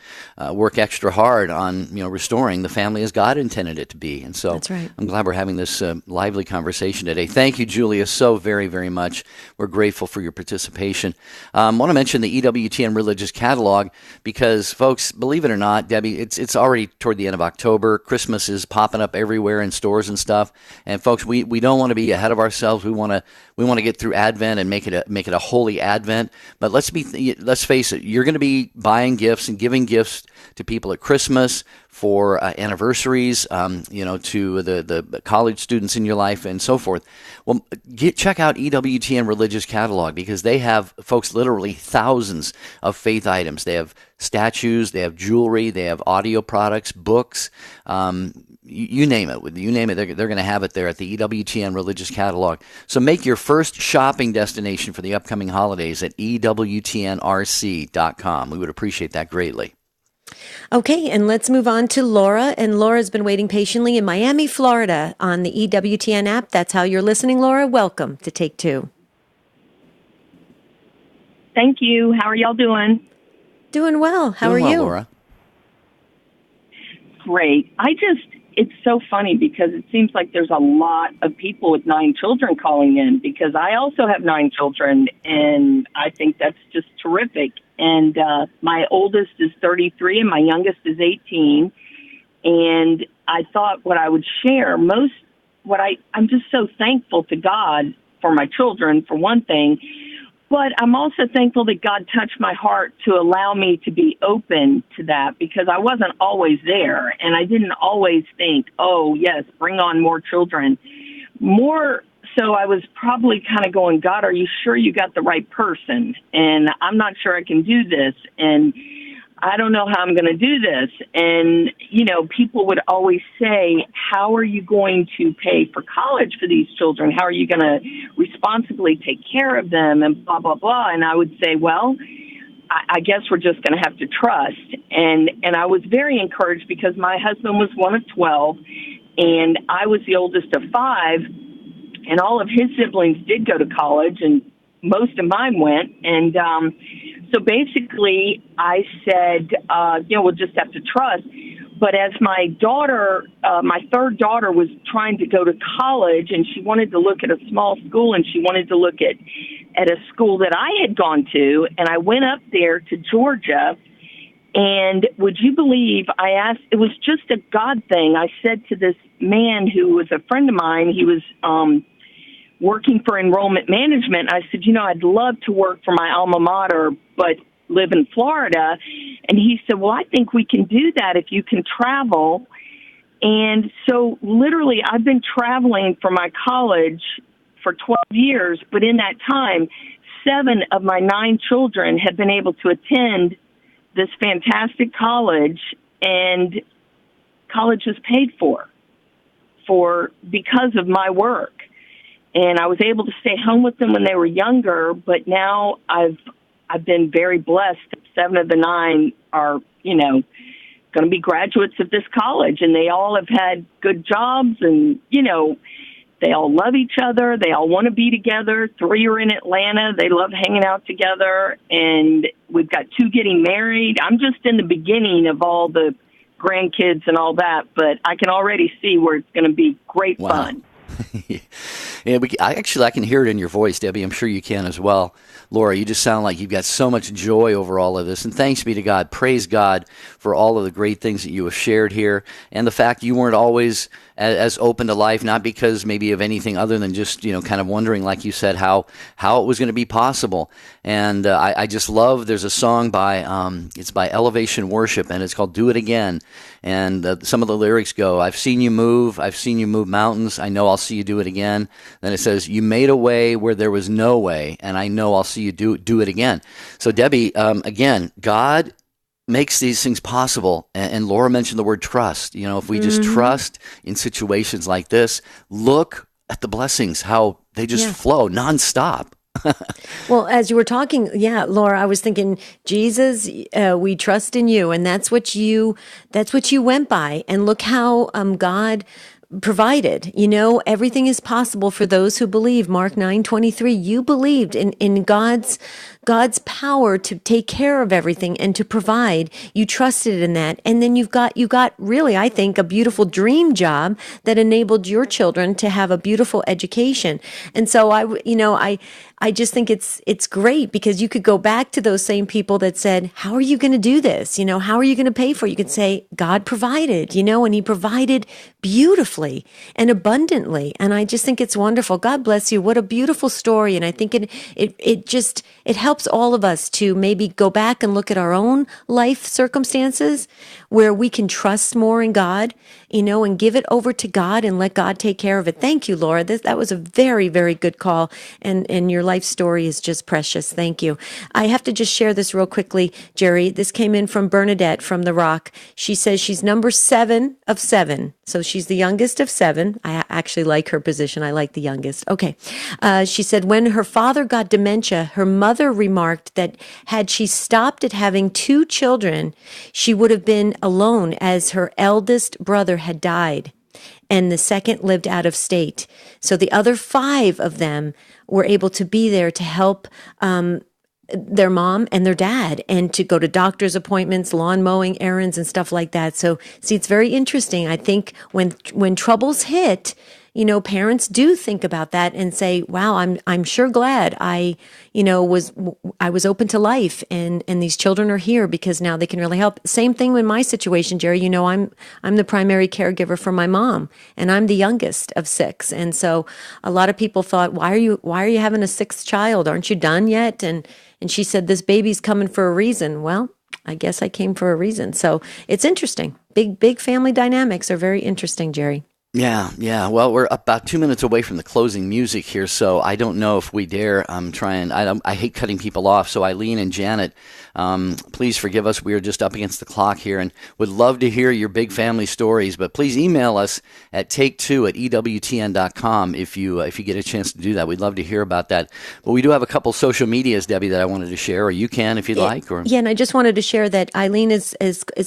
Speaker 1: work extra hard on restoring the family as God intended it to be. And so
Speaker 2: That's right.
Speaker 1: I'm glad we're having this lively conversation today. Thank you, Julia, so very, very much. We're grateful for your participation. I want to mention the EWTN Religious Catalog because, folks, believe it or not, Debbie, it's already toward the end of October. Christmas is popping up everywhere in stores and stuff. And folks, we don't want to be ahead of ourselves. We want to get through Advent and make it a holy Advent. But let's face it. You're going to be buying gifts and giving gifts to people at Christmas, for anniversaries, to the college students in your life and so forth. Well, check out EWTN Religious Catalog because they have, folks, literally thousands of faith items. They have statues, they have jewelry, they have audio products, books, you name it. You name it, they're going to have it there at the EWTN Religious Catalog. So make your first shopping destination for the upcoming holidays at EWTNRC.com. We would appreciate that greatly.
Speaker 2: Okay, and let's move on to Laura. And Laura's been waiting patiently in Miami, Florida on the EWTN app. That's how you're listening, Laura. Welcome to Take Two.
Speaker 19: Thank you. How are y'all doing?
Speaker 2: Doing well. How are you?
Speaker 1: Laura?
Speaker 19: Great. It's so funny because it seems like there's a lot of people with 9 children calling in because I also have 9 children, and I think that's just terrific. And my oldest is 33 and my youngest is 18. And I thought what I would share I'm just so thankful to God for my children, for one thing, but I'm also thankful that God touched my heart to allow me to be open to that because I wasn't always there. And I didn't always think, oh, yes, bring on more children. So I was probably kind of going, God, are you sure you got the right person? And I'm not sure I can do this. And I don't know how I'm going to do this. And, people would always say, how are you going to pay for college for these children? How are you going to responsibly take care of them? And blah, blah, blah. And I would say, well, I guess we're just going to have to trust. And I was very encouraged because my husband was one of 12 and I was the oldest of 5. And all of his siblings did go to college, and most of mine went. And so basically I said, we'll just have to trust. But as my daughter, my third daughter was trying to go to college, and she wanted to look at a small school, and she wanted to look at a school that I had gone to, and I went up there to Georgia. And would you believe, I asked, it was just a God thing. I said to this man who was a friend of mine, he was working for enrollment management. I said, I'd love to work for my alma mater, but live in Florida. And he said, well, I think we can do that if you can travel. And so literally I've been traveling for my college for 12 years, but in that time, 7 of my 9 children have been able to attend this fantastic college, and college was paid for because of my work. And I was able to stay home with them when they were younger, but now I've been very blessed. 7 of the 9 are, going to be graduates of this college, and they all have had good jobs, and, they all love each other. They all want to be together. 3 are in Atlanta. They love hanging out together, and we've got 2 getting married. I'm just in the beginning of all the grandkids and all that, but I can already see where it's going to be great fun.
Speaker 1: Yeah, I can hear it in your voice, Debbie. I'm sure you can as well. Laura, you just sound like you've got so much joy over all of this. And thanks be to God. Praise God for all of the great things that you have shared here and the fact you weren't always as open to life, not because maybe of anything other than just, kind of wondering, like you said, how it was going to be possible. And I just love, there's a song it's by Elevation Worship, and it's called Do It Again. And some of the lyrics go, I've seen you move mountains. I know I'll see you do it again. Then it says, you made a way where there was no way, and I know I'll see you do it again. So Debbie, again, God makes these things possible. And Laura mentioned the word trust. If we just trust in situations like this, look at the blessings, how they just flow nonstop.
Speaker 2: Well, as you were talking, Laura, I was thinking, Jesus, we trust in you, and that's what you went by. And look how God provided. Everything is possible for those who believe. Mark 9:23. You believed in God's power to take care of everything and to provide. You trusted in that. And then you got really, I think, a beautiful dream job that enabled your children to have a beautiful education. And so I just think it's great because you could go back to those same people that said, how are you going to do this? How are you going to pay for it? You could say, God provided, and he provided beautifully and abundantly. And I just think it's wonderful. God bless you. What a beautiful story. And I think it helps all of us to maybe go back and look at our own life circumstances where we can trust more in God, and give it over to God and let God take care of it. Thank you, Laura. That was a very, very good call. And your life story is just precious. Thank you. I have to just share this real quickly, Jerry. This came in from Bernadette from The Rock. She says she's number 7 of 7. So she's the youngest of 7. I actually like her position. I like the youngest. Okay. She said when her father got dementia, her mother remarked that had she stopped at having 2 children, she would have been alone as her eldest brother had died and the second lived out of state. So the other 5 of them were able to be there to help their mom and their dad and to go to doctor's appointments, lawn mowing errands and stuff like that. So see, it's very interesting. I think when troubles hit, parents do think about that and say, wow, I'm sure glad I was open to life and these children are here because now they can really help. Same thing in my situation, Jerry. I'm the primary caregiver for my mom and I'm the youngest of 6. And so a lot of people thought, why are you having a 6th child? Aren't you done yet? And she said, this baby's coming for a reason. Well, I guess I came for a reason. So it's interesting. Big family dynamics are very interesting, Jerry.
Speaker 1: Yeah. Well, we're about 2 minutes away from the closing music here, so I don't know if we dare try and I hate cutting people off. So Eileen and Janet, please forgive us. We are just up against the clock here and would love to hear your big family stories. But please email us at take2@ewtn.com if you get a chance to do that. We'd love to hear about that. But we do have a couple social medias, Debbie, that I wanted to share, or you can if you'd like. Or
Speaker 2: yeah, and I just wanted to share that Eileen is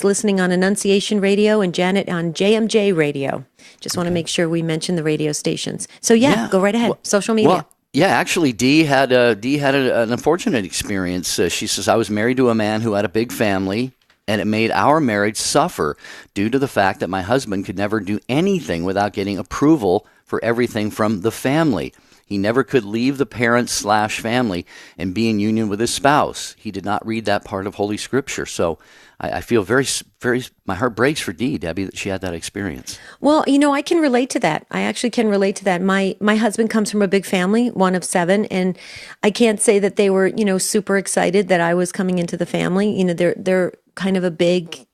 Speaker 2: listening on Annunciation Radio and Janet on JMJ Radio. Just want to make sure we mention the radio stations. So go right ahead. Social media.
Speaker 1: Well, yeah, actually, Dee had an unfortunate experience. She says, I was married to a man who had a big family, and it made our marriage suffer due to the fact that my husband could never do anything without getting approval for everything from the family. He never could leave the parents/family and be in union with his spouse. He did not read that part of Holy Scripture. So I feel very, very, my heart breaks for Dee, Debbie, that she had that experience.
Speaker 2: Well, I can relate to that. I actually can relate to that. My husband comes from a big family, 1 of 7, and I can't say that they were, super excited that I was coming into the family. They're kind of a big,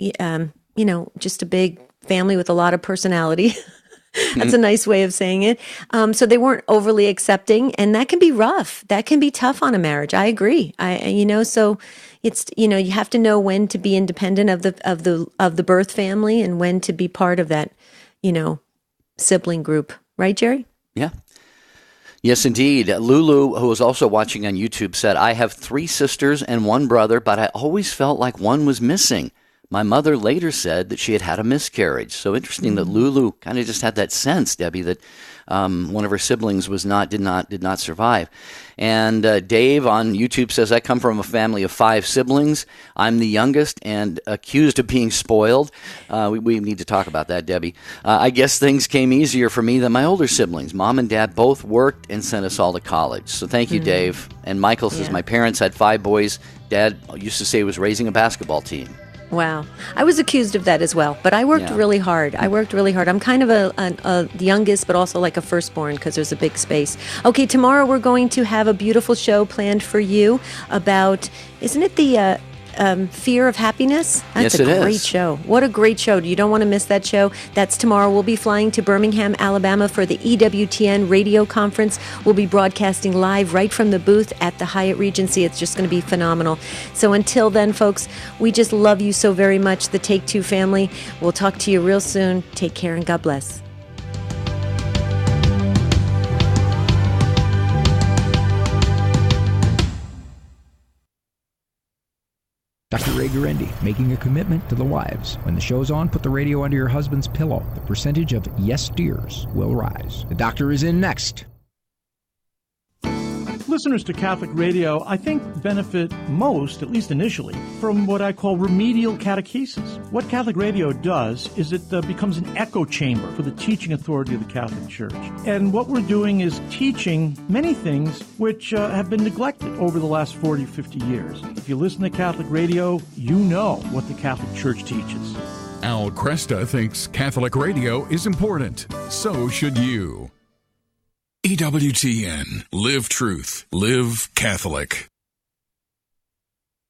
Speaker 2: just a big family with a lot of personality. That's a nice way of saying it. So they weren't overly accepting, and that can be rough. That can be tough on a marriage. I agree. So it's, you have to know when to be independent of the birth family and when to be part of that, sibling group. Right, Jerry?
Speaker 1: Yeah. Yes, indeed. Lulu, who was also watching on YouTube, said, I have 3 sisters and 1 brother, but I always felt like one was missing. My mother later said that she had a miscarriage. So interesting that Lulu kind of just had that sense, Debbie, that one of her siblings did not survive. And Dave on YouTube says, I come from a family of 5 siblings. I'm the youngest and accused of being spoiled. We need to talk about that, Debbie. I guess things came easier for me than my older siblings. Mom and Dad both worked and sent us all to college. So thank you, Dave. And Michael says, my parents had 5 boys. Dad used to say he was raising a basketball team.
Speaker 2: Wow. I was accused of that as well, but I worked really hard. I'm kind of the youngest, but also like a firstborn because there's a big space. Okay, tomorrow we're going to have a beautiful show planned for you about, isn't it the Fear of Happiness? That's a great show. What a great show. You don't want to miss that show. That's tomorrow. We'll be flying to Birmingham, Alabama for the EWTN radio conference. We'll be broadcasting live right from the booth at the Hyatt Regency. It's just going to be phenomenal. So until then, folks, we just love you so very much, the Take Two family. We'll talk to you real soon. Take care and God bless.
Speaker 20: Ray Gurendi, making a commitment to the wives. When the show's on, put the radio under your husband's pillow. The percentage of yes dears will rise. The doctor is in next.
Speaker 21: Listeners to Catholic radio, I think, benefit most, at least initially, from what I call remedial catechesis. What Catholic radio does is it becomes an echo chamber for the teaching authority of the Catholic Church. And what we're doing is teaching many things which have been neglected over the last 40, 50 years. If you listen to Catholic radio, you know what the Catholic Church teaches.
Speaker 16: Al Cresta thinks Catholic radio is important. So should you. EWTN. Live truth. Live Catholic.